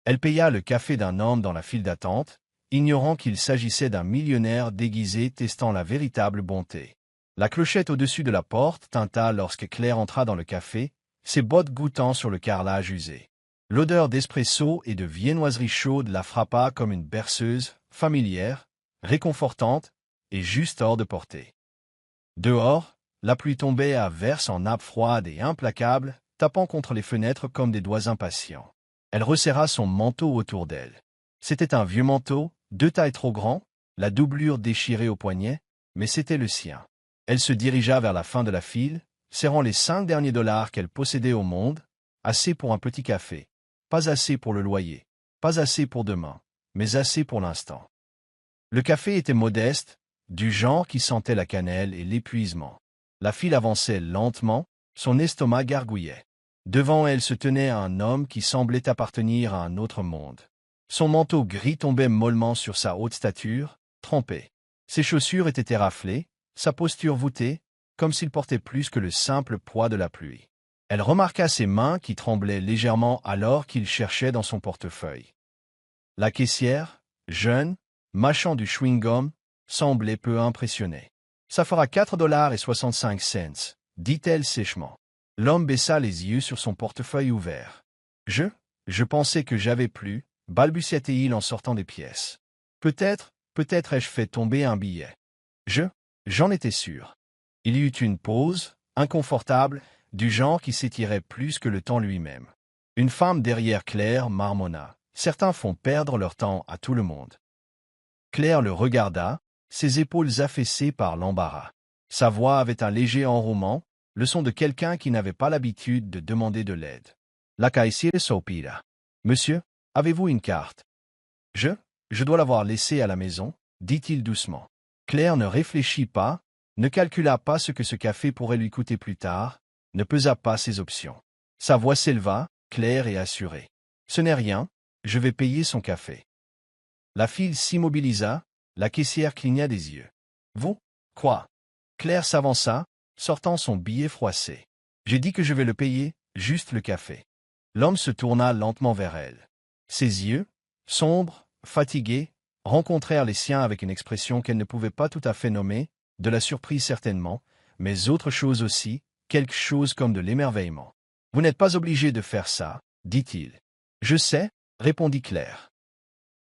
Elle paya le café d'un homme dans la file d'attente, ignorant qu'il s'agissait d'un millionnaire déguisé testant la véritable bonté. La clochette au-dessus de la porte tinta lorsque Claire entra dans le café, ses bottes goûtant sur le carrelage usé. L'odeur d'espresso et de viennoiserie chaude la frappa comme une berceuse, familière, réconfortante et juste hors de portée. Dehors, la pluie tombait à verse en nappes froides et implacables, tapant contre les fenêtres comme des doigts impatients. Elle resserra son manteau autour d'elle. C'était un vieux manteau, 2 tailles trop grand, la doublure déchirée au poignet, mais c'était le sien. Elle se dirigea vers la fin de la file, serrant les 5 derniers dollars qu'elle possédait au monde, assez pour un petit café, pas assez pour le loyer, pas assez pour demain, mais assez pour l'instant. Le café était modeste, du genre qui sentait la cannelle et l'épuisement. La file avançait lentement, son estomac gargouillait. Devant elle se tenait un homme qui semblait appartenir à un autre monde. Son manteau gris tombait mollement sur sa haute stature, trempée. Ses chaussures étaient éraflées, sa posture voûtée, comme s'il portait plus que le simple poids de la pluie. Elle remarqua ses mains qui tremblaient légèrement alors qu'il cherchait dans son portefeuille. La caissière, jeune, mâchant du chewing-gum, semblait peu impressionnée. « Ça fera 4,65 $, dit-elle sèchement. L'homme baissa les yeux sur son portefeuille ouvert. « Je pensais que j'avais plus, balbutia-t-il en sortant des pièces. Peut-être ai-je fait tomber un billet. J'en étais sûr. » Il y eut une pause, inconfortable, du genre qui s'étirait plus que le temps lui-même. Une femme derrière Claire marmonna. « Certains font perdre leur temps à tout le monde. » Claire le regarda, ses épaules affaissées par l'embarras. Sa voix avait un léger enrouement, le son de quelqu'un qui n'avait pas l'habitude de demander de l'aide. La caissière soupira. « Monsieur, avez-vous une carte? »« Je dois l'avoir laissée à la maison, » dit-il doucement. Claire ne réfléchit pas, ne calcula pas ce que ce café pourrait lui coûter plus tard, ne pesa pas ses options. Sa voix s'éleva, claire et assurée. « Ce n'est rien, je vais payer son café. » La file s'immobilisa, la caissière cligna des yeux. « Vous? Quoi ?» Claire s'avança, sortant son billet froissé. « J'ai dit que je vais le payer, juste le café. » L'homme se tourna lentement vers elle. Ses yeux, sombres, fatigués, rencontrèrent les siens avec une expression qu'elle ne pouvait pas tout à fait nommer, de la surprise certainement, mais autre chose aussi, quelque chose comme de l'émerveillement. « Vous n'êtes pas obligé de faire ça, » dit-il. « Je sais, » répondit Claire.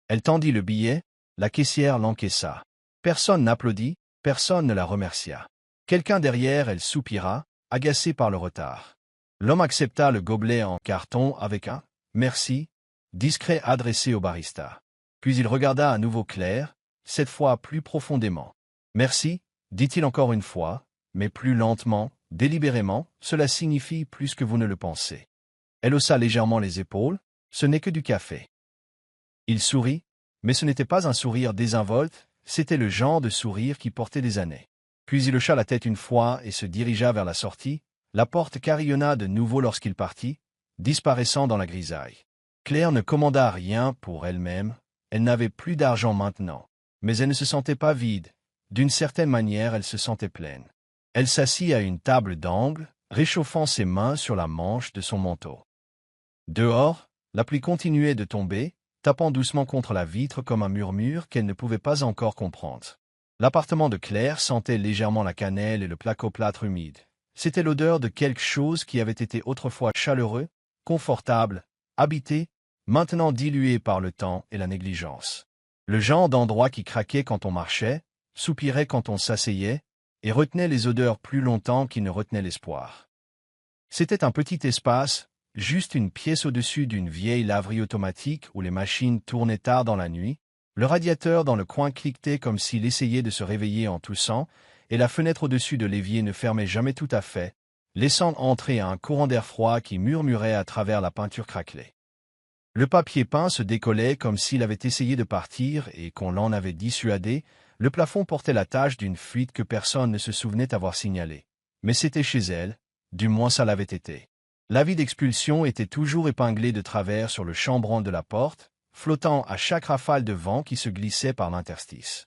Elle tendit le billet, la caissière l'encaissa. Personne n'applaudit, personne ne la remercia. Quelqu'un derrière elle soupira, agacé par le retard. L'homme accepta le gobelet en carton avec un « merci » discret adressé au barista. Puis il regarda à nouveau Claire, cette fois plus profondément. « Merci » dit-il encore une fois, mais plus lentement, délibérément, cela signifie plus que vous ne le pensez. Elle haussa légèrement les épaules, ce n'est que du café. Il sourit, mais ce n'était pas un sourire désinvolte, c'était le genre de sourire qui portait des années. Puis il hocha la tête une fois et se dirigea vers la sortie, la porte carillonna de nouveau lorsqu'il partit, disparaissant dans la grisaille. Claire ne commanda rien pour elle-même, elle n'avait plus d'argent maintenant, mais elle ne se sentait pas vide, d'une certaine manière elle se sentait pleine. Elle s'assit à une table d'angle, réchauffant ses mains sur la manche de son manteau. Dehors, la pluie continuait de tomber, tapant doucement contre la vitre comme un murmure qu'elle ne pouvait pas encore comprendre. L'appartement de Claire sentait légèrement la cannelle et le placo-plâtre humide. C'était l'odeur de quelque chose qui avait été autrefois chaleureux, confortable, habité, maintenant dilué par le temps et la négligence. Le genre d'endroit qui craquait quand on marchait, soupirait quand on s'asseyait, et retenait les odeurs plus longtemps qu'il ne retenait l'espoir. C'était un petit espace, juste une pièce au-dessus d'une vieille laverie automatique où les machines tournaient tard dans la nuit, le radiateur dans le coin cliquetait comme s'il essayait de se réveiller en toussant, et la fenêtre au-dessus de l'évier ne fermait jamais tout à fait, laissant entrer un courant d'air froid qui murmurait à travers la peinture craquelée. Le papier peint se décollait comme s'il avait essayé de partir et qu'on l'en avait dissuadé, le plafond portait la tache d'une fuite que personne ne se souvenait avoir signalée. Mais c'était chez elle, du moins ça l'avait été. L'avis d'expulsion était toujours épinglé de travers sur le chambranle de la porte, flottant à chaque rafale de vent qui se glissait par l'interstice.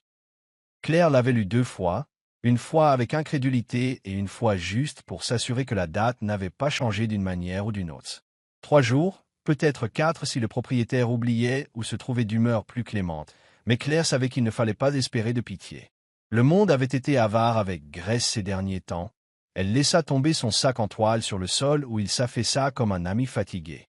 Claire l'avait lu 2 fois, une fois avec incrédulité et une fois juste pour s'assurer que la date n'avait pas changé d'une manière ou d'une autre. 3 jours, peut-être 4 si le propriétaire oubliait ou se trouvait d'humeur plus clémente, mais Claire savait qu'il ne fallait pas espérer de pitié. Le monde avait été avare avec Grace ces derniers temps. Elle laissa tomber son sac en toile sur le sol où il s'affaissa comme un ami fatigué.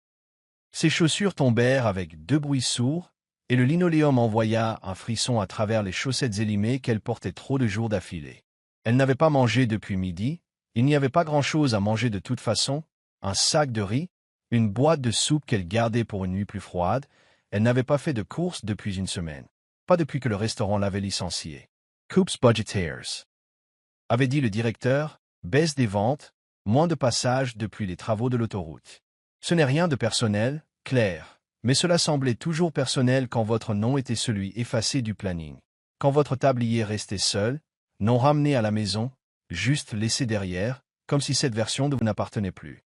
Ses chaussures tombèrent avec 2 bruits sourds, et le linoléum envoya un frisson à travers les chaussettes élimées qu'elle portait trop de jours d'affilée. Elle n'avait pas mangé depuis midi, il n'y avait pas grand-chose à manger de toute façon, un sac de riz, une boîte de soupe qu'elle gardait pour une nuit plus froide, elle n'avait pas fait de courses depuis une semaine. Pas depuis que le restaurant l'avait licencié. Coups budgetaires, avait dit le directeur, baisse des ventes, moins de passages depuis les travaux de l'autoroute. Ce n'est rien de personnel, Claire, mais cela semblait toujours personnel quand votre nom était celui effacé du planning. Quand votre tablier restait seul, non ramené à la maison, juste laissé derrière, comme si cette version de vous n'appartenait plus.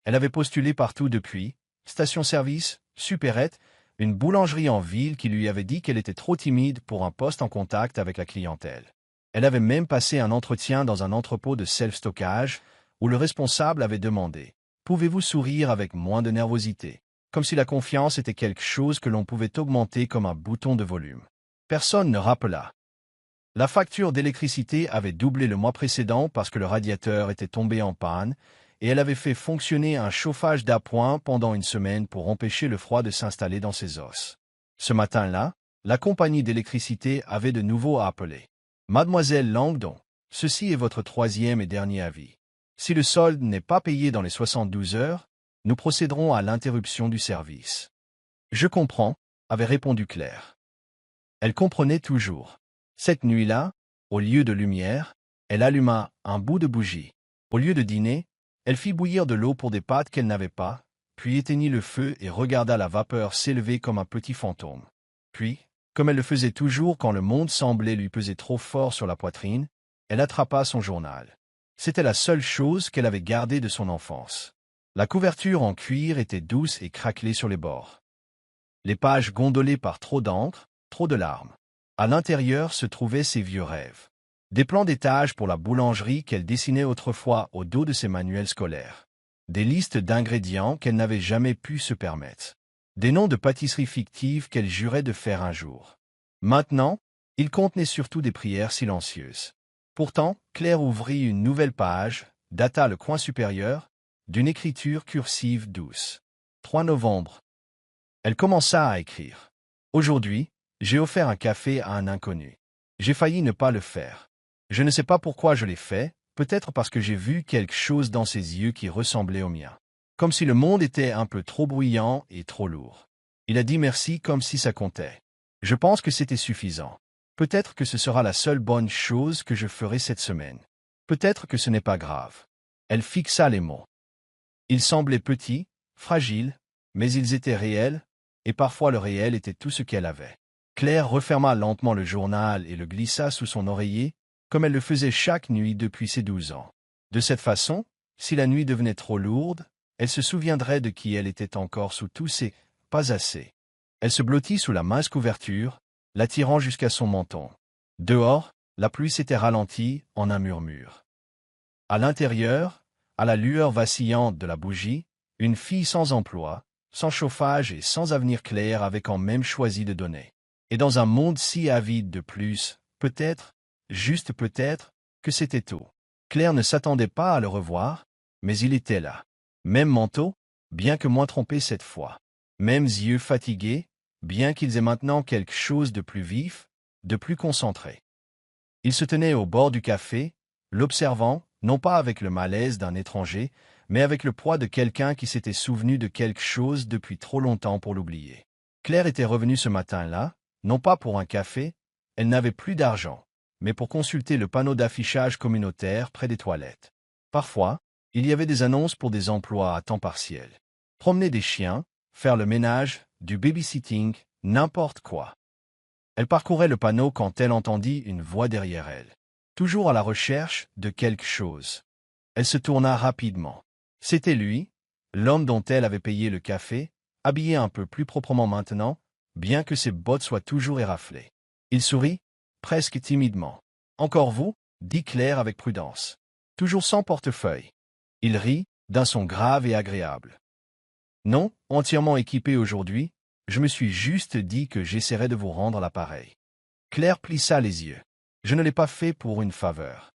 Elle avait postulé partout depuis, station-service, supérette, une boulangerie en ville qui lui avait dit qu'elle était trop timide pour un poste en contact avec la clientèle. Elle avait même passé un entretien dans un entrepôt de self-stockage, où le responsable avait demandé « Pouvez-vous sourire avec moins de nervosité ?» comme si la confiance était quelque chose que l'on pouvait augmenter comme un bouton de volume. Personne ne rappela. La facture d'électricité avait doublé le mois précédent parce que le radiateur était tombé en panne, et elle avait fait fonctionner un chauffage d'appoint pendant une semaine pour empêcher le froid de s'installer dans ses os. Ce matin-là, la compagnie d'électricité avait de nouveau appelé. « Mademoiselle Langdon, ceci est votre 3e et dernier avis. Si le solde n'est pas payé dans les 72 heures, nous procéderons à l'interruption du service. »« Je comprends, » avait répondu Claire. Elle comprenait toujours. Cette nuit-là, au lieu de lumière, elle alluma un bout de bougie. Au lieu de dîner, elle fit bouillir de l'eau pour des pâtes qu'elle n'avait pas, puis éteignit le feu et regarda la vapeur s'élever comme un petit fantôme. Puis, comme elle le faisait toujours quand le monde semblait lui peser trop fort sur la poitrine, elle attrapa son journal. C'était la seule chose qu'elle avait gardée de son enfance. La couverture en cuir était douce et craquelée sur les bords. Les pages gondolées par trop d'encre, trop de larmes. À l'intérieur se trouvaient ses vieux rêves. Des plans d'étage pour la boulangerie qu'elle dessinait autrefois au dos de ses manuels scolaires. Des listes d'ingrédients qu'elle n'avait jamais pu se permettre. Des noms de pâtisseries fictives qu'elle jurait de faire un jour. Maintenant, ils contenaient surtout des prières silencieuses. Pourtant, Claire ouvrit une nouvelle page, data le coin supérieur, d'une écriture cursive douce. 3 novembre. Elle commença à écrire. Aujourd'hui, j'ai offert un café à un inconnu. J'ai failli ne pas le faire. Je ne sais pas pourquoi je l'ai fait, peut-être parce que j'ai vu quelque chose dans ses yeux qui ressemblait au mien. Comme si le monde était un peu trop bruyant et trop lourd. Il a dit merci comme si ça comptait. Je pense que c'était suffisant. Peut-être que ce sera la seule bonne chose que je ferai cette semaine. Peut-être que ce n'est pas grave. Elle fixa les mots. Ils semblaient petits, fragiles, mais ils étaient réels, et parfois le réel était tout ce qu'elle avait. Claire referma lentement le journal et le glissa sous son oreiller, comme elle le faisait chaque nuit depuis ses 12 ans. De cette façon, si la nuit devenait trop lourde, elle se souviendrait de qui elle était encore sous tous ses « pas assez ». Elle se blottit sous la mince couverture, l'attirant jusqu'à son menton. Dehors, la pluie s'était ralentie en un murmure. À l'intérieur, à la lueur vacillante de la bougie, une fille sans emploi, sans chauffage et sans avenir clair avait quand même choisi de donner. Et dans un monde si avide de plus, peut-être, juste peut-être, que c'était tout. Claire ne s'attendait pas à le revoir, mais il était là. Même manteau, bien que moins trompé cette fois. Mêmes yeux fatigués, bien qu'ils aient maintenant quelque chose de plus vif, de plus concentré. Il se tenait au bord du café, l'observant, non pas avec le malaise d'un étranger, mais avec le poids de quelqu'un qui s'était souvenu de quelque chose depuis trop longtemps pour l'oublier. Claire était revenue ce matin-là, non pas pour un café, elle n'avait plus d'argent, mais pour consulter le panneau d'affichage communautaire près des toilettes. Parfois, il y avait des annonces pour des emplois à temps partiel. Promener des chiens, faire le ménage, du babysitting, n'importe quoi. Elle parcourait le panneau quand elle entendit une voix derrière elle. Toujours à la recherche de quelque chose. Elle se tourna rapidement. C'était lui, l'homme dont elle avait payé le café, habillé un peu plus proprement maintenant, bien que ses bottes soient toujours éraflées. Il sourit, presque timidement. « Encore vous ?» dit Claire avec prudence. « Toujours sans portefeuille. » Il rit, d'un son grave et agréable. Non, entièrement équipé aujourd'hui, je me suis juste dit que j'essaierais de vous rendre l'appareil. Claire plissa les yeux. Je ne l'ai pas fait pour une faveur.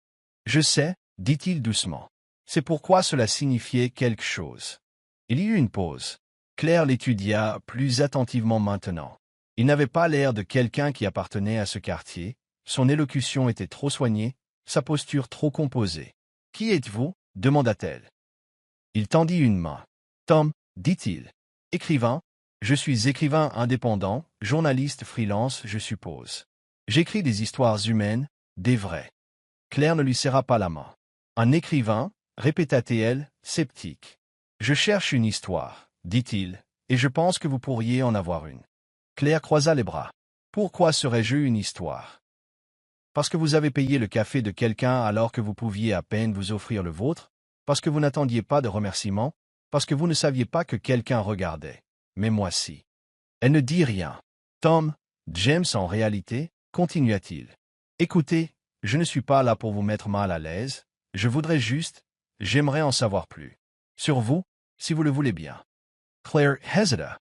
Je sais, dit-il doucement. C'est pourquoi cela signifiait quelque chose. Il y eut une pause. Claire l'étudia plus attentivement maintenant. Il n'avait pas l'air de quelqu'un qui appartenait à ce quartier, son élocution était trop soignée, sa posture trop composée. « Qui êtes-vous » demanda-t-elle. Il tendit une main. « Tom » dit-il. « Écrivain. Je suis écrivain indépendant, journaliste freelance, je suppose. J'écris des histoires humaines, des vraies. » Claire ne lui serra pas la main. « Un écrivain » répéta-t-elle, sceptique. « Je cherche une histoire, » dit-il, « et je pense que vous pourriez en avoir une. » Claire croisa les bras. « Pourquoi serais-je une histoire ?»« Parce que vous avez payé le café de quelqu'un alors que vous pouviez à peine vous offrir le vôtre, parce que vous n'attendiez pas de remerciements, parce que vous ne saviez pas que quelqu'un regardait. Mais moi si. » Elle ne dit rien. « Tom, James en réalité, continua-t-il. Écoutez, je ne suis pas là pour vous mettre mal à l'aise, je voudrais juste, j'aimerais en savoir plus. Sur vous, si vous le voulez bien. » Claire hésita.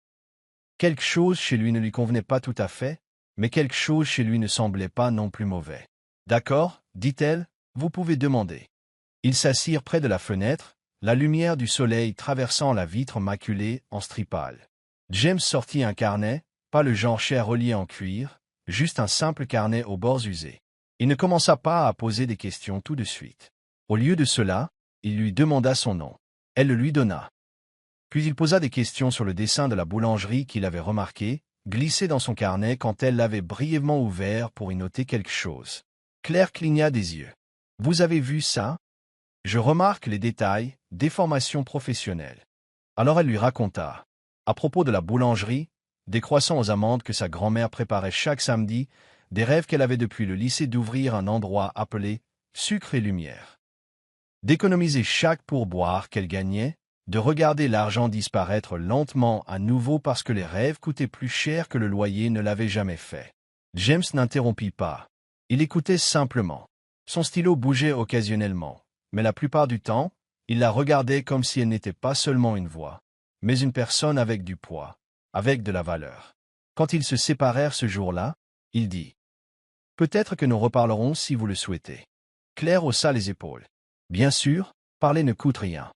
Quelque chose chez lui ne lui convenait pas tout à fait, mais quelque chose chez lui ne semblait pas non plus mauvais. « D'accord, dit-elle, vous pouvez demander. » Ils s'assirent près de la fenêtre, la lumière du soleil traversant la vitre maculée en stripale. James sortit un carnet, pas le genre cher relié en cuir, juste un simple carnet aux bords usés. Il ne commença pas à poser des questions tout de suite. Au lieu de cela, il lui demanda son nom. Elle le lui donna. Puis il posa des questions sur le dessin de la boulangerie qu'il avait remarqué, glissé dans son carnet quand elle l'avait brièvement ouvert pour y noter quelque chose. Claire cligna des yeux. « Vous avez vu ça ? Je remarque les détails, déformations professionnelles. » Alors elle lui raconta. À propos de la boulangerie, des croissants aux amandes que sa grand-mère préparait chaque samedi, des rêves qu'elle avait depuis le lycée d'ouvrir un endroit appelé « Sucre et Lumière ». D'économiser chaque pourboire qu'elle gagnait, de regarder l'argent disparaître lentement à nouveau parce que les rêves coûtaient plus cher que le loyer ne l'avait jamais fait. James n'interrompit pas. Il écoutait simplement. Son stylo bougeait occasionnellement, mais la plupart du temps, il la regardait comme si elle n'était pas seulement une voix, mais une personne avec du poids, avec de la valeur. Quand ils se séparèrent ce jour-là, il dit « Peut-être que nous reparlerons si vous le souhaitez. » Claire haussa les épaules. Bien sûr, parler ne coûte rien.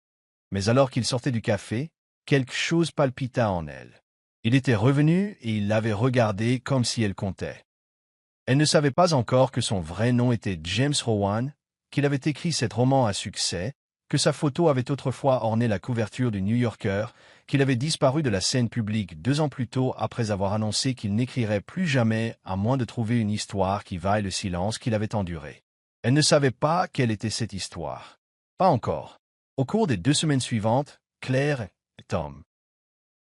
Mais alors qu'il sortait du café, quelque chose palpita en elle. Il était revenu et il l'avait regardée comme si elle comptait. Elle ne savait pas encore que son vrai nom était James Rowan, qu'il avait écrit cet roman à succès, que sa photo avait autrefois orné la couverture du New Yorker, qu'il avait disparu de la scène publique 2 ans plus tôt après avoir annoncé qu'il n'écrirait plus jamais à moins de trouver une histoire qui vaille le silence qu'il avait enduré. Elle ne savait pas quelle était cette histoire. Pas encore. Au cours des 2 semaines suivantes, Claire et Tom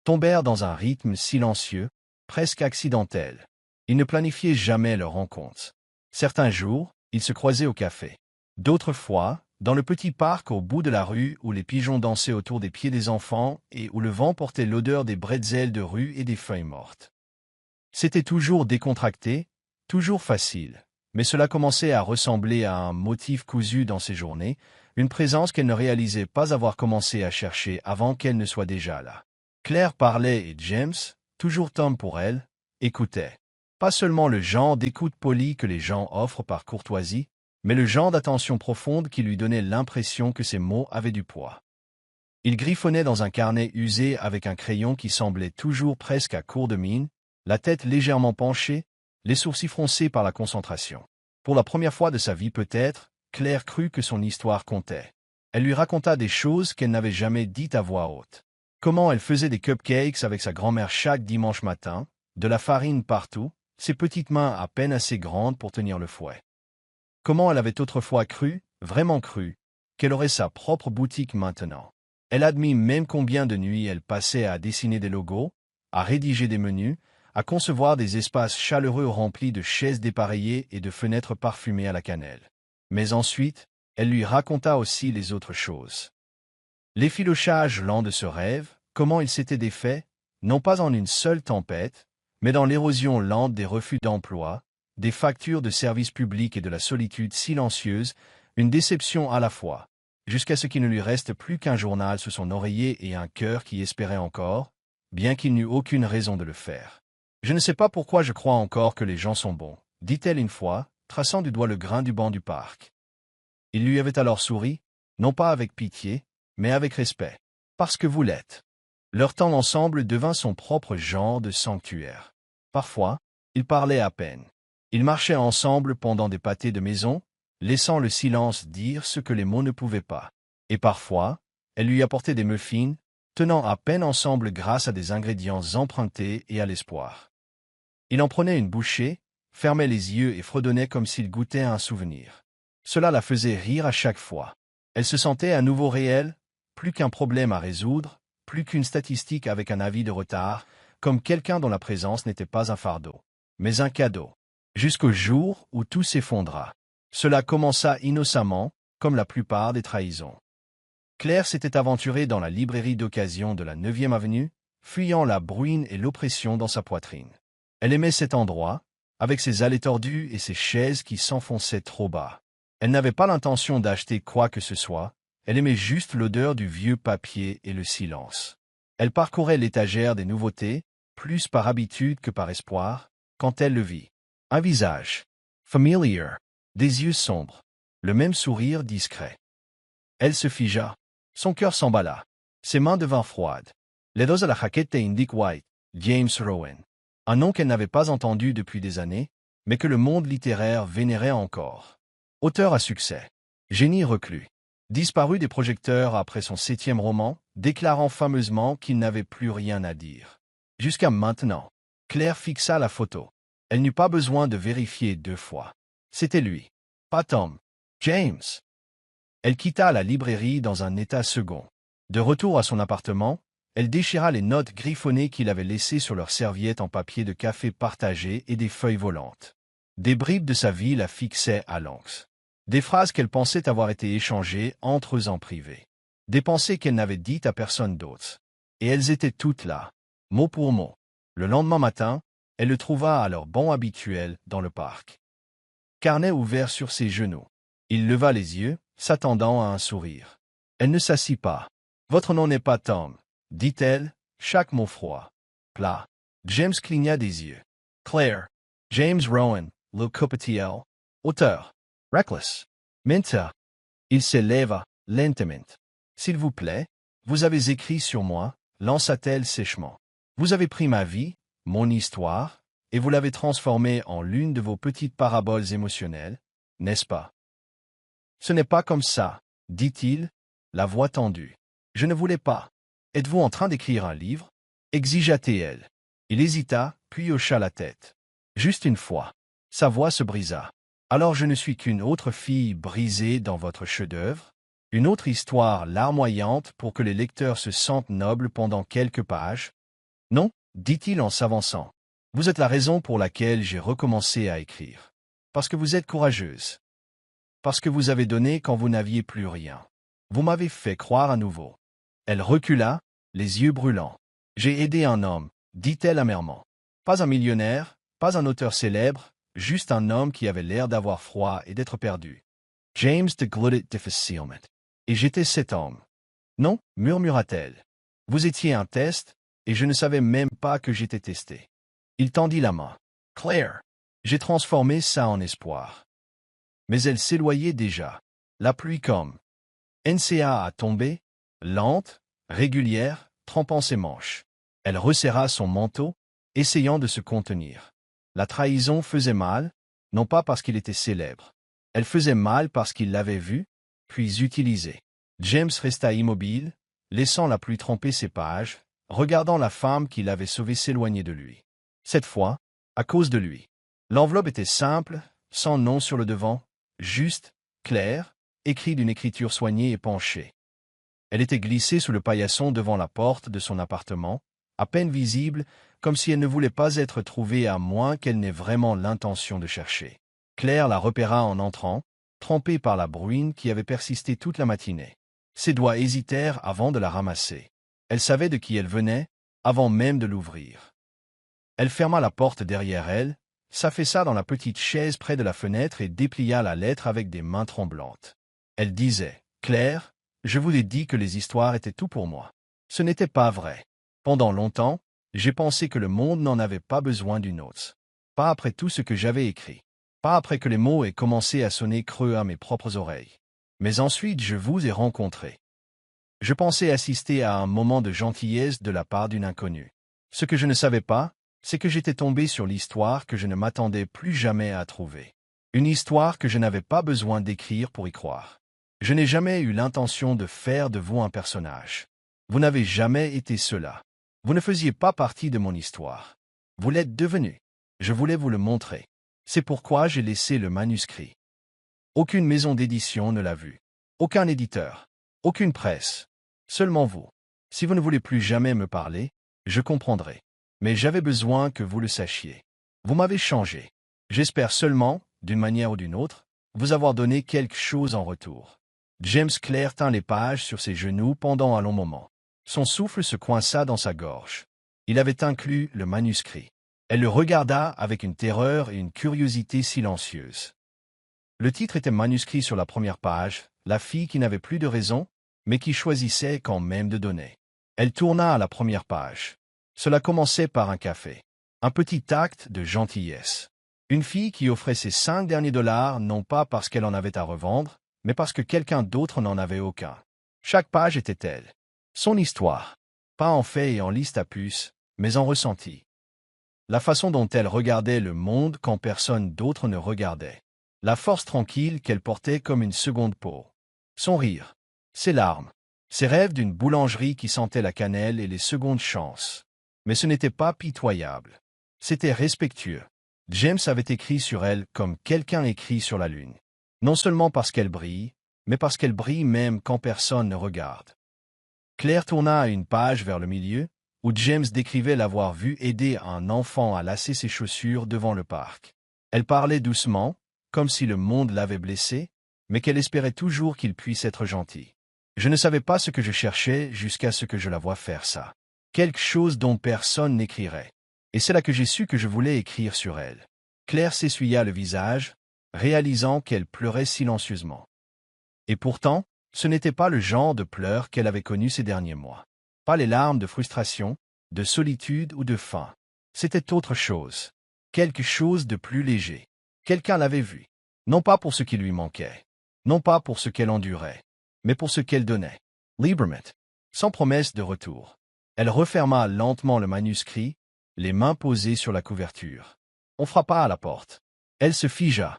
tombèrent dans un rythme silencieux, presque accidentel. Ils ne planifiaient jamais leur rencontre. Certains jours, ils se croisaient au café. D'autres fois, dans le petit parc au bout de la rue où les pigeons dansaient autour des pieds des enfants et où le vent portait l'odeur des bretzels de rue et des feuilles mortes. C'était toujours décontracté, toujours facile, mais cela commençait à ressembler à un motif cousu dans ses journées, une présence qu'elle ne réalisait pas avoir commencé à chercher avant qu'elle ne soit déjà là. Claire parlait et James, toujours Tom pour elle, écoutait. Pas seulement le genre d'écoute polie que les gens offrent par courtoisie, mais le genre d'attention profonde qui lui donnait l'impression que ses mots avaient du poids. Il griffonnait dans un carnet usé avec un crayon qui semblait toujours presque à court de mine, la tête légèrement penchée, les sourcils froncés par la concentration. Pour la première fois de sa vie peut-être, Claire crut que son histoire comptait. Elle lui raconta des choses qu'elle n'avait jamais dites à voix haute. Comment elle faisait des cupcakes avec sa grand-mère chaque dimanche matin, de la farine partout, ses petites mains à peine assez grandes pour tenir le fouet. Comment elle avait autrefois cru, vraiment cru, qu'elle aurait sa propre boutique maintenant. Elle admit même combien de nuits elle passait à dessiner des logos, à rédiger des menus, à concevoir des espaces chaleureux remplis de chaises dépareillées et de fenêtres parfumées à la cannelle. Mais ensuite, elle lui raconta aussi les autres choses. L'effilochage lent de ce rêve, comment il s'était défait, non pas en une seule tempête, mais dans l'érosion lente des refus d'emploi, des factures de services publics et de la solitude silencieuse, une déception à la fois, jusqu'à ce qu'il ne lui reste plus qu'un journal sous son oreiller et un cœur qui espérait encore, bien qu'il n'eût aucune raison de le faire. « Je ne sais pas pourquoi je crois encore que les gens sont bons, dit-elle une fois, traçant du doigt le grain du banc du parc. Il lui avait alors souri, non pas avec pitié, mais avec respect. « Parce que vous l'êtes. » Leur temps ensemble devint son propre genre de sanctuaire. Parfois, ils parlaient à peine. Ils marchaient ensemble pendant des pâtés de maison, laissant le silence dire ce que les mots ne pouvaient pas. Et parfois, elle lui apportait des muffins, tenant à peine ensemble grâce à des ingrédients empruntés et à l'espoir. Il en prenait une bouchée, fermait les yeux et fredonnait comme s'il goûtait à un souvenir. Cela la faisait rire à chaque fois. Elle se sentait à nouveau réelle, plus qu'un problème à résoudre, plus qu'une statistique avec un avis de retard, comme quelqu'un dont la présence n'était pas un fardeau, mais un cadeau. Jusqu'au jour où tout s'effondra. Cela commença innocemment, comme la plupart des trahisons. Claire s'était aventurée dans la librairie d'occasion de la 9e avenue, fuyant la bruine et l'oppression dans sa poitrine. Elle aimait cet endroit, avec ses allées tordues et ses chaises qui s'enfonçaient trop bas. Elle n'avait pas l'intention d'acheter quoi que ce soit, elle aimait juste l'odeur du vieux papier et le silence. Elle parcourait l'étagère des nouveautés, plus par habitude que par espoir, quand elle le vit. Un visage familiar, des yeux sombres, le même sourire discret. Elle se figea. Son cœur s'emballa. Ses mains devinrent froides. Les dos à la jaquette indiquent White, James Rowan. Un nom qu'elle n'avait pas entendu depuis des années, mais que le monde littéraire vénérait encore. Auteur à succès. Génie reclus. Disparu des projecteurs après son 7e roman, déclarant fameusement qu'il n'avait plus rien à dire. Jusqu'à maintenant. Claire fixa la photo. Elle n'eut pas besoin de vérifier 2 fois. C'était lui. Pas Tom. James. Elle quitta la librairie dans un état second. De retour à son appartement, elle déchira les notes griffonnées qu'il avait laissées sur leurs serviettes en papier de café partagé et des feuilles volantes. Des bribes de sa vie la fixaient à l'anx. Des phrases qu'elle pensait avoir été échangées entre eux en privé. Des pensées qu'elle n'avait dites à personne d'autre. Et elles étaient toutes là, mot pour mot. Le lendemain matin, elle le trouva à leur banc habituel dans le parc. Carnet ouvert sur ses genoux. Il leva les yeux, s'attendant à un sourire. Elle ne s'assit pas. « Votre nom n'est pas Tom, » dit-elle, chaque mot froid. Plat. James cligna des yeux. « Claire. James Rowan, le Copetiel. Auteur. Reckless. Minta. » Il s'éleva, lentement. « S'il vous plaît, vous avez écrit sur moi, » lança-t-elle sèchement. « Vous avez pris ma vie, mon histoire, et vous l'avez transformée en l'une de vos petites paraboles émotionnelles, n'est-ce pas? » « Ce n'est pas comme ça, » dit-il, la voix tendue. « Je ne voulais pas. Êtes-vous en train d'écrire un livre » exigea-t-elle. Il hésita, puis hocha la tête. Juste une fois. Sa voix se brisa. « Alors je ne suis qu'une autre fille brisée dans votre chef-d'œuvre? Une autre histoire larmoyante pour que les lecteurs se sentent nobles pendant quelques pages? » « Non, » dit-il en s'avançant. « Vous êtes la raison pour laquelle j'ai recommencé à écrire. Parce que vous êtes courageuse. Parce que vous avez donné quand vous n'aviez plus rien. Vous m'avez fait croire à nouveau. » Elle recula, les yeux brûlants. « J'ai aidé un homme, » dit-elle amèrement. Pas un millionnaire, pas un auteur célèbre, juste un homme qui avait l'air d'avoir froid et d'être perdu. James de gluttait difficilement. Et j'étais cet homme. Non, murmura-t-elle. Vous étiez un test, et je ne savais même pas que j'étais testé. Il tendit la main. Claire. J'ai transformé ça en espoir. Mais elle s'éloignait déjà. La pluie comme NCA a tombé, lente, régulière, trempant ses manches. Elle resserra son manteau, essayant de se contenir. La trahison faisait mal, non pas parce qu'il était célèbre. Elle faisait mal parce qu'il l'avait vu, puis utilisé. James resta immobile, laissant la pluie tremper ses pages, regardant la femme qui l'avait sauvé s'éloigner de lui. Cette fois, à cause de lui. L'enveloppe était simple, sans nom sur le devant, juste, claire, écrit d'une écriture soignée et penchée. Elle était glissée sous le paillasson devant la porte de son appartement, à peine visible, comme si elle ne voulait pas être trouvée à moins qu'elle n'ait vraiment l'intention de chercher. Claire la repéra en entrant, trempée par la bruine qui avait persisté toute la matinée. Ses doigts hésitèrent avant de la ramasser. Elle savait de qui elle venait, avant même de l'ouvrir. Elle ferma la porte derrière elle, s'affaissa dans la petite chaise près de la fenêtre et déplia la lettre avec des mains tremblantes. Elle disait « Claire, je vous ai dit que les histoires étaient tout pour moi. Ce n'était pas vrai. Pendant longtemps, j'ai pensé que le monde n'en avait pas besoin d'une autre. Pas après tout ce que j'avais écrit. Pas après que les mots aient commencé à sonner creux à mes propres oreilles. Mais ensuite je vous ai rencontré. Je pensais assister à un moment de gentillesse de la part d'une inconnue. Ce que je ne savais pas, c'est que j'étais tombé sur l'histoire que je ne m'attendais plus jamais à trouver. Une histoire que je n'avais pas besoin d'écrire pour y croire. Je n'ai jamais eu l'intention de faire de vous un personnage. Vous n'avez jamais été cela. Vous ne faisiez pas partie de mon histoire. Vous l'êtes devenu. Je voulais vous le montrer. C'est pourquoi j'ai laissé le manuscrit. Aucune maison d'édition ne l'a vu. Aucun éditeur. Aucune presse. Seulement vous. Si vous ne voulez plus jamais me parler, je comprendrai. Mais j'avais besoin que vous le sachiez. Vous m'avez changé. J'espère seulement, d'une manière ou d'une autre, vous avoir donné quelque chose en retour. James Clare tint les pages sur ses genoux pendant un long moment. Son souffle se coinça dans sa gorge. Il avait inclus le manuscrit. Elle le regarda avec une terreur et une curiosité silencieuses. Le titre était manuscrit sur la première page, la fille qui n'avait plus de raison, mais qui choisissait quand même de donner. Elle tourna à la première page. Cela commençait par un café. Un petit acte de gentillesse. Une fille qui offrait ses 5 derniers dollars non pas parce qu'elle en avait à revendre, mais parce que quelqu'un d'autre n'en avait aucun. Chaque page était elle. Son histoire. Pas en fait et en liste à puces, mais en ressenti. La façon dont elle regardait le monde quand personne d'autre ne regardait. La force tranquille qu'elle portait comme une seconde peau. Son rire. Ses larmes. Ses rêves d'une boulangerie qui sentait la cannelle et les secondes chances. Mais ce n'était pas pitoyable. C'était respectueux. James avait écrit sur elle comme quelqu'un écrit sur la lune. Non seulement parce qu'elle brille, mais parce qu'elle brille même quand personne ne regarde. Claire tourna à une page vers le milieu, où James décrivait l'avoir vu aider un enfant à lasser ses chaussures devant le parc. Elle parlait doucement, comme si le monde l'avait blessé, mais qu'elle espérait toujours qu'il puisse être gentil. Je ne savais pas ce que je cherchais jusqu'à ce que je la voie faire ça. Quelque chose dont personne n'écrirait. Et c'est là que j'ai su que je voulais écrire sur elle. Claire s'essuya le visage, réalisant qu'elle pleurait silencieusement. Et pourtant, ce n'était pas le genre de pleurs qu'elle avait connu ces derniers mois. Pas les larmes de frustration, de solitude ou de faim. C'était autre chose. Quelque chose de plus léger. Quelqu'un l'avait vue. Non pas pour ce qui lui manquait. Non pas pour ce qu'elle endurait. Mais pour ce qu'elle donnait. Librement. Sans promesse de retour. Elle referma lentement le manuscrit, les mains posées sur la couverture. On frappa à la porte. Elle se figea.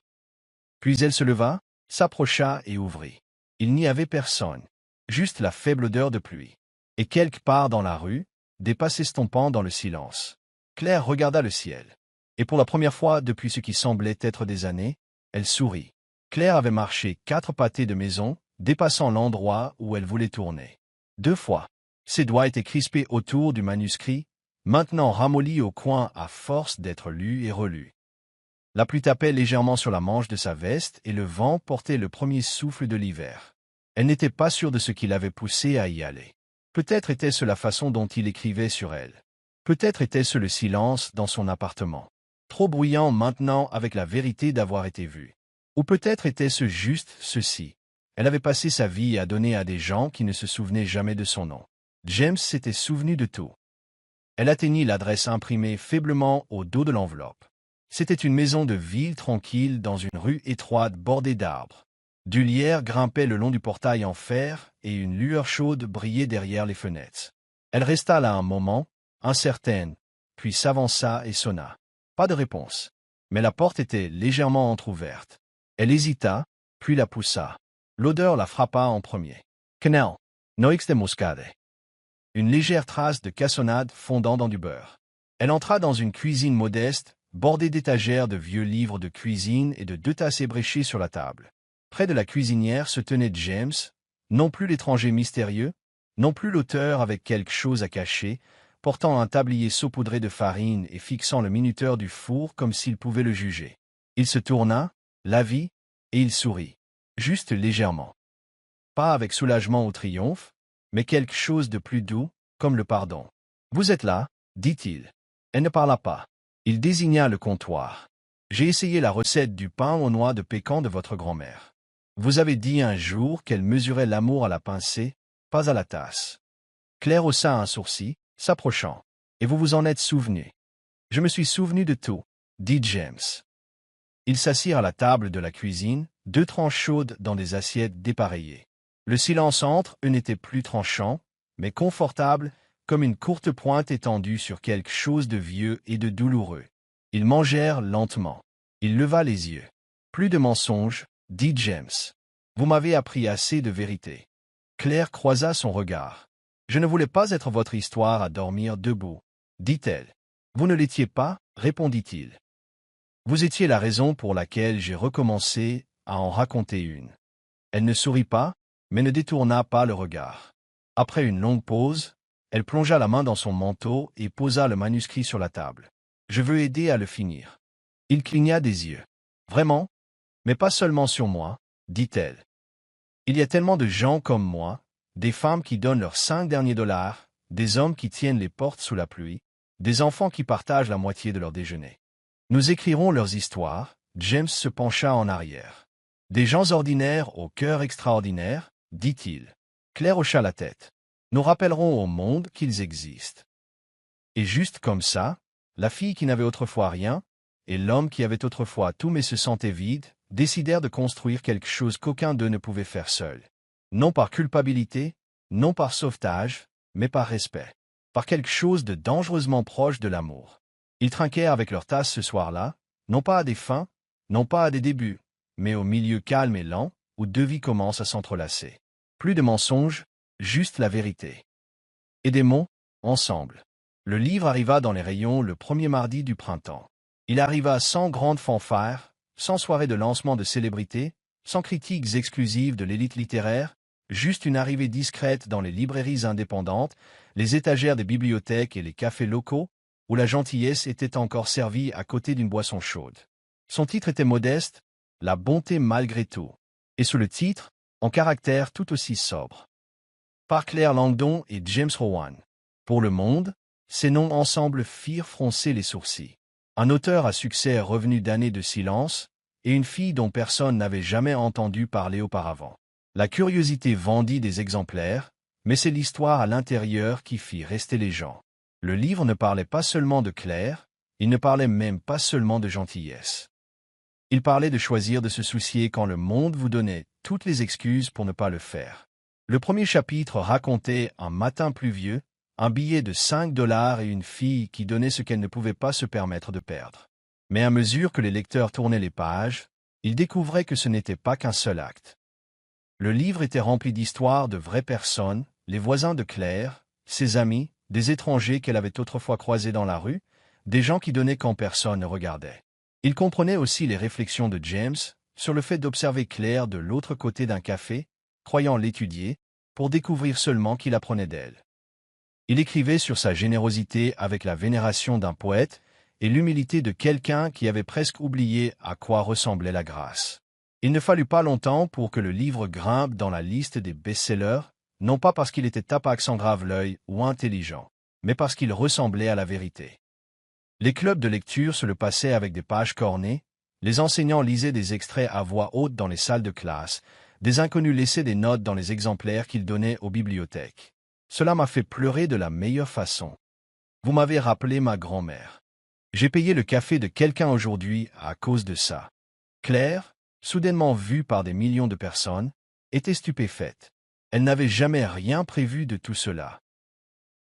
Puis elle se leva, s'approcha et ouvrit. Il n'y avait personne. Juste la faible odeur de pluie. Et quelque part dans la rue, des pas s'estompant dans le silence. Claire regarda le ciel. Et pour la première fois depuis ce qui semblait être des années, elle sourit. Claire avait marché 4 pâtés de maison, dépassant l'endroit où elle voulait tourner. 2 fois. Ses doigts étaient crispés autour du manuscrit, maintenant ramollis au coin à force d'être lus et relus. La pluie tapait légèrement sur la manche de sa veste et le vent portait le premier souffle de l'hiver. Elle n'était pas sûre de ce qui l'avait poussé à y aller. Peut-être était-ce la façon dont il écrivait sur elle. Peut-être était-ce le silence dans son appartement. Trop bruyant maintenant avec la vérité d'avoir été vue. Ou peut-être était-ce juste ceci. Elle avait passé sa vie à donner à des gens qui ne se souvenaient jamais de son nom. James s'était souvenu de tout. Elle atteignit l'adresse imprimée faiblement au dos de l'enveloppe. C'était une maison de ville tranquille dans une rue étroite bordée d'arbres. Du lierre grimpait le long du portail en fer et une lueur chaude brillait derrière les fenêtres. Elle resta là un moment, incertaine, puis s'avança et sonna. Pas de réponse. Mais la porte était légèrement entr'ouverte. Elle hésita, puis la poussa. L'odeur la frappa en premier. Canal. Noix de moscade. Une légère trace de cassonade fondant dans du beurre. Elle entra dans une cuisine modeste, bordée d'étagères de vieux livres de cuisine et de 2 tasses ébréchées sur la table. Près de la cuisinière se tenait James, non plus l'étranger mystérieux, non plus l'auteur avec quelque chose à cacher, portant un tablier saupoudré de farine et fixant le minuteur du four comme s'il pouvait le juger. Il se tourna, la vit, et il sourit. Juste légèrement. Pas avec soulagement ou triomphe, mais quelque chose de plus doux, comme le pardon. « Vous êtes là » dit-il. Elle ne parla pas. Il désigna le comptoir. « J'ai essayé la recette du pain aux noix de pécan de votre grand-mère. Vous avez dit un jour qu'elle mesurait l'amour à la pincée, pas à la tasse. Claire haussa un sourcil, s'approchant. Et vous vous en êtes souvenu. Je me suis souvenu de tout, dit James. Ils s'assirent à la table de la cuisine, 2 tranches chaudes dans des assiettes dépareillées. Le silence entre eux n'était plus tranchant, mais confortable, comme une courte pointe étendue sur quelque chose de vieux et de douloureux. Ils mangèrent lentement. Il leva les yeux. Plus de mensonges, dit James. Vous m'avez appris assez de vérité. Claire croisa son regard. Je ne voulais pas être votre histoire à dormir debout, dit-elle. Vous ne l'étiez pas, répondit-il. Vous étiez la raison pour laquelle j'ai recommencé à en raconter une. Elle ne sourit pas, mais ne détourna pas le regard. Après une longue pause, elle plongea la main dans son manteau et posa le manuscrit sur la table. Je veux aider à le finir. Il cligna des yeux. Vraiment? Mais pas seulement sur moi, dit-elle. Il y a tellement de gens comme moi, des femmes qui donnent leurs 5 derniers dollars, des hommes qui tiennent les portes sous la pluie, des enfants qui partagent la moitié de leur déjeuner. Nous écrirons leurs histoires. James se pencha en arrière. Des gens ordinaires au cœur extraordinaire, dit-il. Claire hocha la tête. Nous rappellerons au monde qu'ils existent. Et juste comme ça, la fille qui n'avait autrefois rien, et l'homme qui avait autrefois tout mais se sentait vide, décidèrent de construire quelque chose qu'aucun d'eux ne pouvait faire seul. Non par culpabilité, non par sauvetage, mais par respect. Par quelque chose de dangereusement proche de l'amour. Ils trinquèrent avec leur tasse ce soir-là, non pas à des fins, non pas à des débuts, mais au milieu calme et lent, où 2 vies commencent à s'entrelacer. Plus de mensonges, juste la vérité. Et des mots, ensemble. Le livre arriva dans les rayons le premier mardi du printemps. Il arriva sans grande fanfare, sans soirée de lancement de célébrités, sans critiques exclusives de l'élite littéraire, juste une arrivée discrète dans les librairies indépendantes, les étagères des bibliothèques et les cafés locaux, où la gentillesse était encore servie à côté d'une boisson chaude. Son titre était modeste, La bonté malgré tout, et sous le titre, en caractère tout aussi sobre. Par Claire Langdon et James Rowan. Pour le monde, ces noms ensemble firent froncer les sourcils. Un auteur à succès revenu d'années de silence, et une fille dont personne n'avait jamais entendu parler auparavant. La curiosité vendit des exemplaires, mais c'est l'histoire à l'intérieur qui fit rester les gens. Le livre ne parlait pas seulement de Claire, il ne parlait même pas seulement de gentillesse. Il parlait de choisir de se soucier quand le monde vous donnait toutes les excuses pour ne pas le faire. Le premier chapitre racontait un matin pluvieux, un billet de 5 dollars et une fille qui donnait ce qu'elle ne pouvait pas se permettre de perdre. Mais à mesure que les lecteurs tournaient les pages, ils découvraient que ce n'était pas qu'un seul acte. Le livre était rempli d'histoires de vraies personnes, les voisins de Claire, ses amis, des étrangers qu'elle avait autrefois croisés dans la rue, des gens qui donnaient quand personne ne regardait. Il comprenait aussi les réflexions de James sur le fait d'observer Claire de l'autre côté d'un café, croyant l'étudier, pour découvrir seulement qu'il apprenait d'elle. Il écrivait sur sa générosité avec la vénération d'un poète et l'humilité de quelqu'un qui avait presque oublié à quoi ressemblait la grâce. Il ne fallut pas longtemps pour que le livre grimpe dans la liste des best-sellers, non pas parce qu'il était tapax sans grave l'œil ou intelligent, mais parce qu'il ressemblait à la vérité. Les clubs de lecture se le passaient avec des pages cornées, les enseignants lisaient des extraits à voix haute dans les salles de classe, des inconnus laissaient des notes dans les exemplaires qu'ils donnaient aux bibliothèques. Cela m'a fait pleurer de la meilleure façon. Vous m'avez rappelé ma grand-mère. J'ai payé le café de quelqu'un aujourd'hui à cause de ça. Claire, soudainement vue par des millions de personnes, était stupéfaite. Elle n'avait jamais rien prévu de tout cela.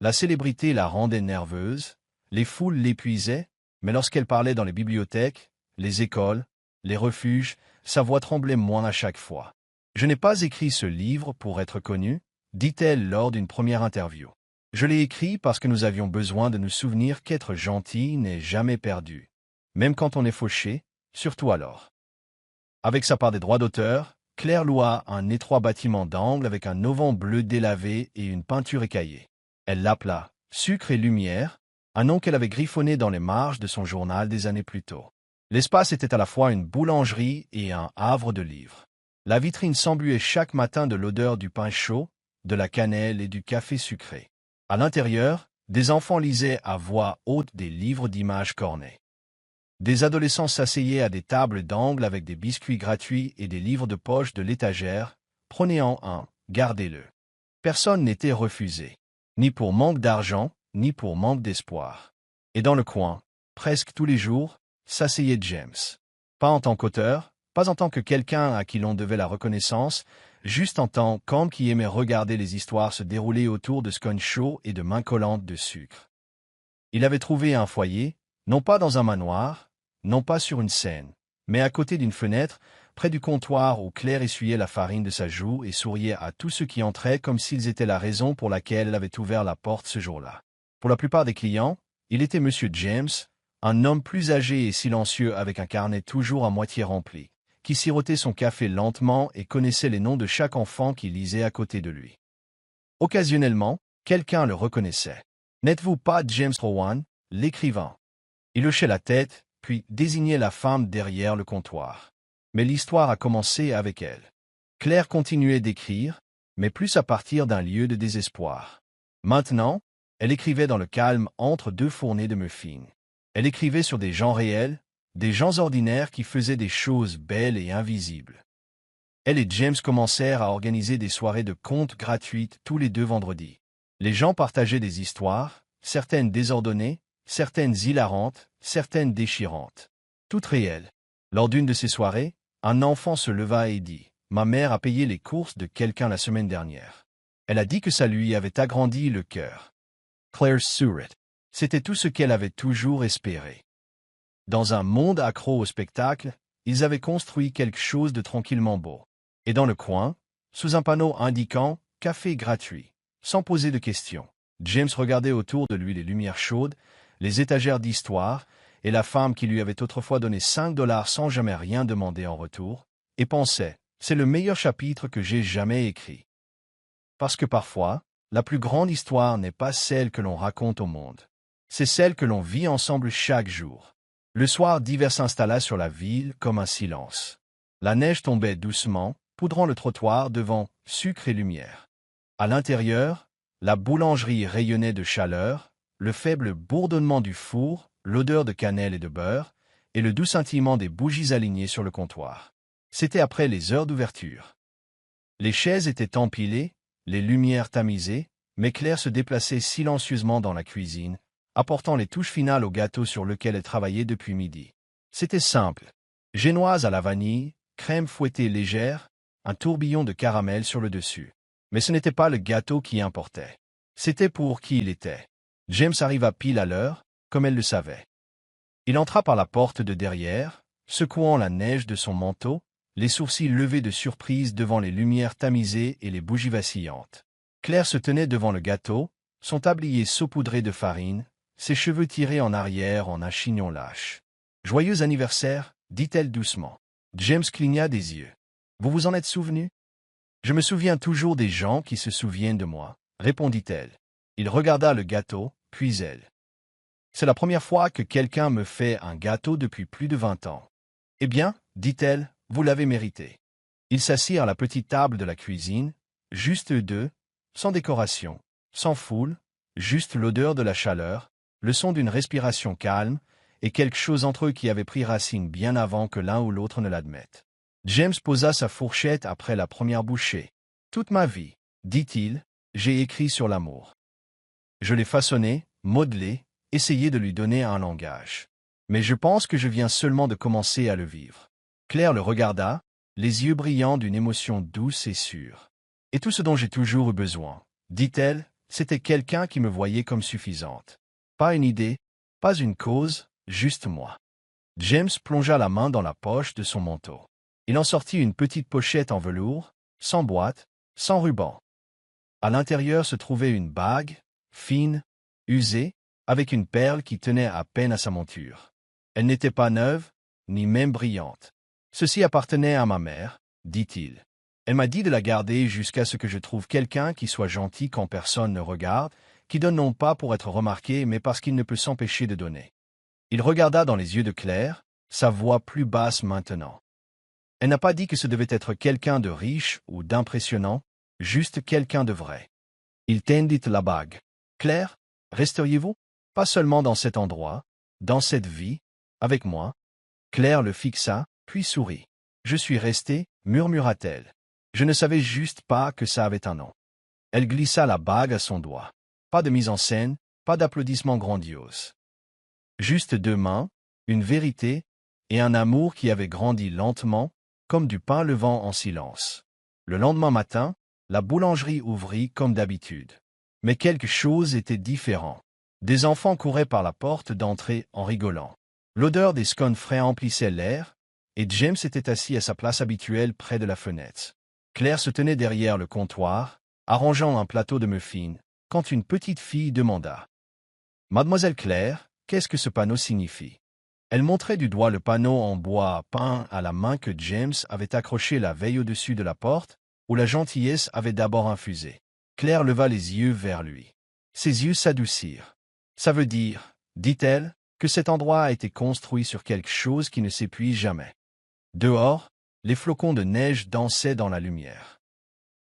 La célébrité la rendait nerveuse, les foules l'épuisaient, mais lorsqu'elle parlait dans les bibliothèques, les écoles, les refuges, sa voix tremblait moins à chaque fois. « Je n'ai pas écrit ce livre pour être connue, dit-elle lors d'une première interview. Je l'ai écrit parce que nous avions besoin de nous souvenir qu'être gentil n'est jamais perdu. Même quand on est fauché, surtout alors. » Avec sa part des droits d'auteur, Claire loua un étroit bâtiment d'angle avec un auvent bleu délavé et une peinture écaillée. Elle l'appela « Sucre et lumière », un nom qu'elle avait griffonné dans les marges de son journal des années plus tôt. L'espace était à la fois une boulangerie et un havre de livres. La vitrine s'embuait chaque matin de l'odeur du pain chaud, de la cannelle et du café sucré. À l'intérieur, des enfants lisaient à voix haute des livres d'images cornées. Des adolescents s'asseyaient à des tables d'angle avec des biscuits gratuits et des livres de poche de l'étagère. Prenez-en un, gardez-le. Personne n'était refusé, ni pour manque d'argent, ni pour manque d'espoir. Et dans le coin, presque tous les jours, s'asseyait James. Pas en tant qu'auteur, pas en tant que quelqu'un à qui l'on devait la reconnaissance, juste en tant qu'homme qui aimait regarder les histoires se dérouler autour de scones chauds et de mains collantes de sucre. Il avait trouvé un foyer, non pas dans un manoir, non pas sur une scène, mais à côté d'une fenêtre, près du comptoir où Claire essuyait la farine de sa joue et souriait à tous ceux qui entraient comme s'ils étaient la raison pour laquelle elle avait ouvert la porte ce jour-là. Pour la plupart des clients, il était Monsieur James, un homme plus âgé et silencieux avec un carnet toujours à moitié rempli, qui sirotait son café lentement et connaissait les noms de chaque enfant qui lisait à côté de lui. Occasionnellement, quelqu'un le reconnaissait. « N'êtes-vous pas James Rowan, l'écrivain ?» Il hochait la tête, puis désignait la femme derrière le comptoir. Mais l'histoire a commencé avec elle. Claire continuait d'écrire, mais plus à partir d'un lieu de désespoir. Maintenant, elle écrivait dans le calme entre deux fournées de muffins. Elle écrivait sur des gens réels, des gens ordinaires qui faisaient des choses belles et invisibles. Elle et James commencèrent à organiser des soirées de contes gratuites tous les 2 vendredis. Les gens partageaient des histoires, certaines désordonnées, certaines hilarantes, certaines déchirantes. Toutes réelles. Lors d'une de ces soirées, un enfant se leva et dit « Ma mère a payé les courses de quelqu'un la semaine dernière. Elle a dit que ça lui avait agrandi le cœur. » Claire sourit. C'était tout ce qu'elle avait toujours espéré. Dans un monde accro au spectacle, ils avaient construit quelque chose de tranquillement beau. Et dans le coin, sous un panneau indiquant « Café gratuit », sans poser de questions, James regardait autour de lui les lumières chaudes, les étagères d'histoire, et la femme qui lui avait autrefois donné $5 sans jamais rien demander en retour, et pensait « C'est le meilleur chapitre que j'ai jamais écrit. » Parce que parfois, la plus grande histoire n'est pas celle que l'on raconte au monde. C'est celle que l'on vit ensemble chaque jour. Le soir, d'hiver s'installa sur la ville comme un silence. La neige tombait doucement, poudrant le trottoir devant sucre et lumière. À l'intérieur, la boulangerie rayonnait de chaleur, le faible bourdonnement du four, l'odeur de cannelle et de beurre, et le doux scintillement des bougies alignées sur le comptoir. C'était après les heures d'ouverture. Les chaises étaient empilées, les lumières tamisées, mais Claire se déplaçait silencieusement dans la cuisine, apportant les touches finales au gâteau sur lequel elle travaillait depuis midi. C'était simple. Génoise à la vanille, crème fouettée légère, un tourbillon de caramel sur le dessus. Mais ce n'était pas le gâteau qui importait. C'était pour qui il était. James arriva pile à l'heure, comme elle le savait. Il entra par la porte de derrière, secouant la neige de son manteau, les sourcils levés de surprise devant les lumières tamisées et les bougies vacillantes. Claire se tenait devant le gâteau, son tablier saupoudré de farine, ses cheveux tirés en arrière en un chignon lâche. « Joyeux anniversaire » dit-elle doucement. James cligna des yeux. « Vous vous en êtes souvenu ?»« Je me souviens toujours des gens qui se souviennent de moi, » répondit-elle. Il regarda le gâteau, puis elle. « C'est la première fois que quelqu'un me fait un gâteau depuis plus de 20 ans. »« Eh bien, » dit-elle, « vous l'avez mérité. » Ils s'assirent à la petite table de la cuisine, juste eux deux, sans décoration, sans foule, juste l'odeur de la chaleur, le son d'une respiration calme, et quelque chose entre eux qui avait pris racine bien avant que l'un ou l'autre ne l'admette. James posa sa fourchette après la première bouchée. « Toute ma vie, dit-il, j'ai écrit sur l'amour. Je l'ai façonné, modelé, essayé de lui donner un langage. Mais je pense que je viens seulement de commencer à le vivre. » Claire le regarda, les yeux brillants d'une émotion douce et sûre. « Et tout ce dont j'ai toujours eu besoin, dit-elle, c'était quelqu'un qui me voyait comme suffisante. Pas une idée, pas une cause, juste moi. » James plongea la main dans la poche de son manteau. Il en sortit une petite pochette en velours, sans boîte, sans ruban. À l'intérieur se trouvait une bague, fine, usée, avec une perle qui tenait à peine à sa monture. Elle n'était pas neuve, ni même brillante. « Ceci appartenait à ma mère, » dit-il. « Elle m'a dit de la garder jusqu'à ce que je trouve quelqu'un qui soit gentil quand personne ne regarde, qui donne non pas pour être remarqué, mais parce qu'il ne peut s'empêcher de donner. » Il regarda dans les yeux de Claire, sa voix plus basse maintenant. Elle n'a pas dit que ce devait être quelqu'un de riche ou d'impressionnant, juste quelqu'un de vrai. Il tendit la bague. « Claire, resteriez-vous? Pas seulement dans cet endroit, dans cette vie, Avec moi? Claire le fixa, puis sourit. Je suis restée, murmura-t-elle. Je ne savais juste pas que ça avait un nom. Elle glissa la bague à son doigt. Pas de mise en scène, pas d'applaudissements grandioses. Juste 2 mains, une vérité, et un amour qui avait grandi lentement, comme du pain levant en silence. Le lendemain matin, la boulangerie ouvrit comme d'habitude. Mais quelque chose était différent. Des enfants couraient par la porte d'entrée en rigolant. L'odeur des scones frais emplissait l'air, et James était assis à sa place habituelle près de la fenêtre. Claire se tenait derrière le comptoir, arrangeant un plateau de muffins, quand une petite fille demanda. « Mademoiselle Claire, qu'est-ce que ce panneau signifie ?» Elle montrait du doigt le panneau en bois peint à la main que James avait accroché la veille au-dessus de la porte, où la gentillesse avait d'abord infusé. Claire leva les yeux vers lui. Ses yeux s'adoucirent. « Ça veut dire, dit-elle, que cet endroit a été construit sur quelque chose qui ne s'épuise jamais. » Dehors, les flocons de neige dansaient dans la lumière.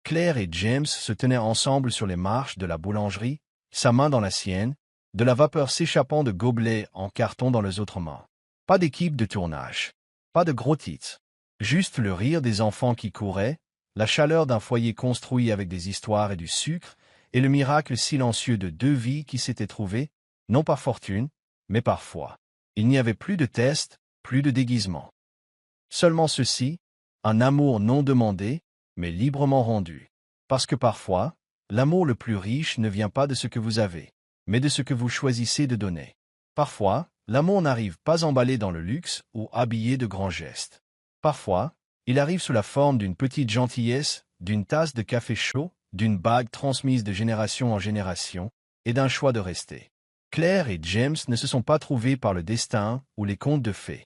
Claire et James se tenaient ensemble sur les marches de la boulangerie, sa main dans la sienne, de la vapeur s'échappant de gobelets en carton dans les autres mains. Pas d'équipe de tournage. Pas de gros titres. Juste le rire des enfants qui couraient, la chaleur d'un foyer construit avec des histoires et du sucre, et le miracle silencieux de 2 vies qui s'étaient trouvées, non par fortune, mais par foi. Il n'y avait plus de tests, plus de déguisements. Seulement ceci, un amour non demandé, mais librement rendu. Parce que parfois, l'amour le plus riche ne vient pas de ce que vous avez, mais de ce que vous choisissez de donner. Parfois, l'amour n'arrive pas emballé dans le luxe ou habillé de grands gestes. Parfois, il arrive sous la forme d'une petite gentillesse, d'une tasse de café chaud, d'une bague transmise de génération en génération, et d'un choix de rester. Claire et James ne se sont pas trouvés par le destin ou les contes de fées.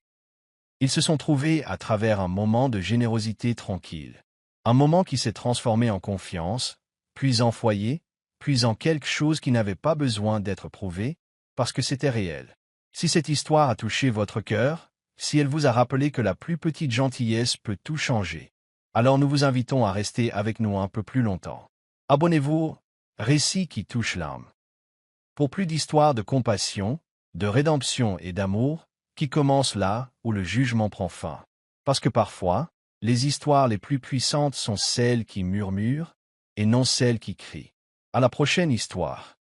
Ils se sont trouvés à travers un moment de générosité tranquille. Un moment qui s'est transformé en confiance, puis en foyer, puis en quelque chose qui n'avait pas besoin d'être prouvé, parce que c'était réel. Si cette histoire a touché votre cœur, si elle vous a rappelé que la plus petite gentillesse peut tout changer, alors nous vous invitons à rester avec nous un peu plus longtemps. Abonnez-vous, Récits qui touchent l'âme. Pour plus d'histoires de compassion, de rédemption et d'amour, qui commencent là où le jugement prend fin. Parce que parfois, les histoires les plus puissantes sont celles qui murmurent, et non celles qui crient. À la prochaine histoire.